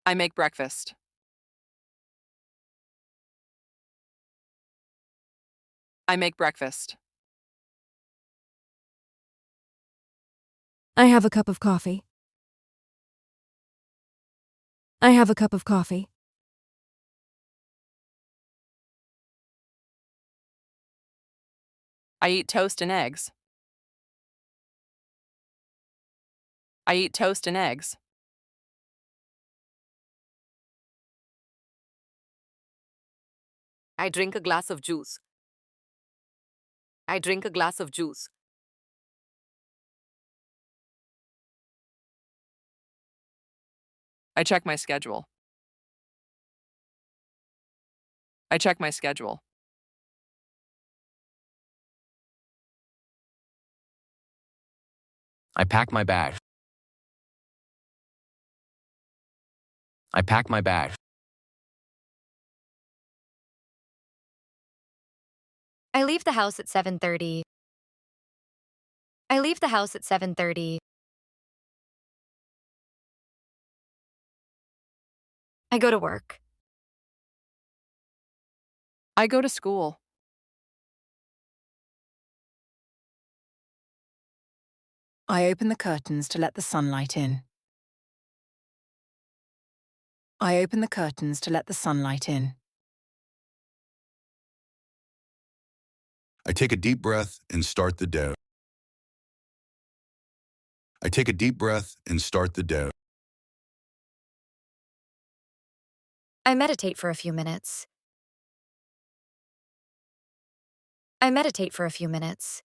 I make breakfast. I make breakfast. I have a cup of coffee. I have a cup of coffee. I eat toast and eggs. I eat toast and eggs. I drink a glass of juice. I drink a glass of juice. I check my schedule. I check my schedule. I pack my bag. I pack my bag. I leave the house at 7:30. I leave the house at 7:30. I go to work. I go to school. I open the curtains to let the sunlight in. I open the curtains to let the sunlight in. I take a deep breath and start the day. I take a deep breath and start the day. I meditate for a few minutes. I meditate for a few minutes.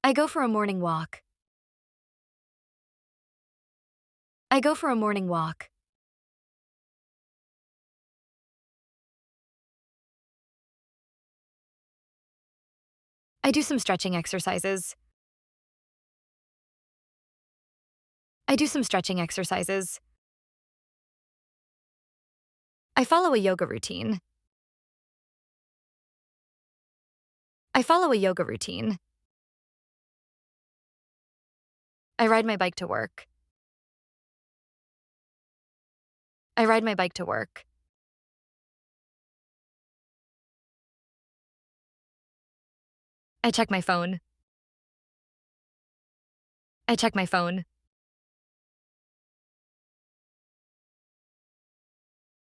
I go for a morning walk. I go for a morning walk. I do some stretching exercises. I do some stretching exercises. I follow a yoga routine. I follow a yoga routine. I ride my bike to work. I ride my bike to work. I check my phone. I check my phone.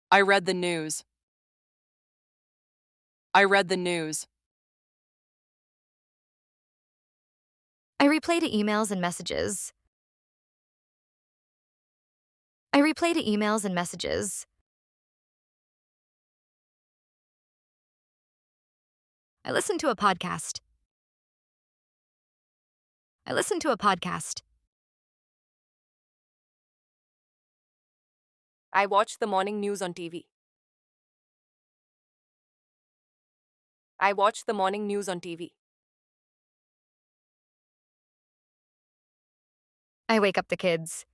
I read the news. I read the news. I replay to emails and messages. I replay to emails and messages. I listen to a podcast. I listen to a podcast. I watch the morning news on TV. I watch the morning news on TV. I wake up the kids.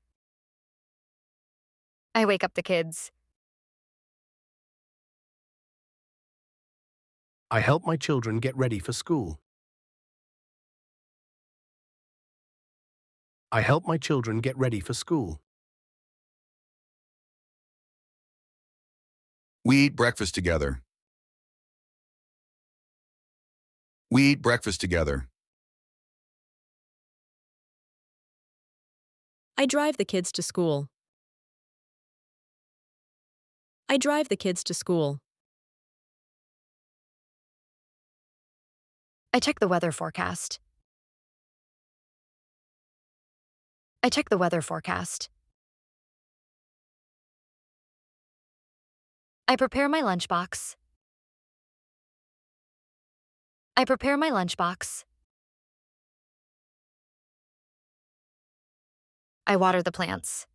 I wake up the kids. I help my children get ready for school. I help my children get ready for school. We eat breakfast together. We eat breakfast together. I drive the kids to school. I drive the kids to school. I check the weather forecast. I check the weather forecast. I prepare my lunchbox. I prepare my lunchbox. I water the plants.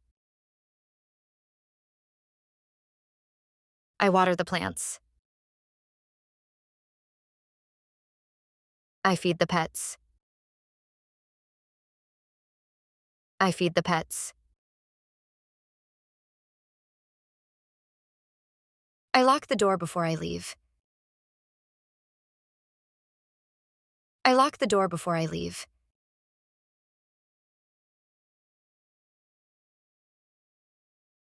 I water the plants. I feed the pets. I feed the pets. I lock the door before I leave. I lock the door before I leave.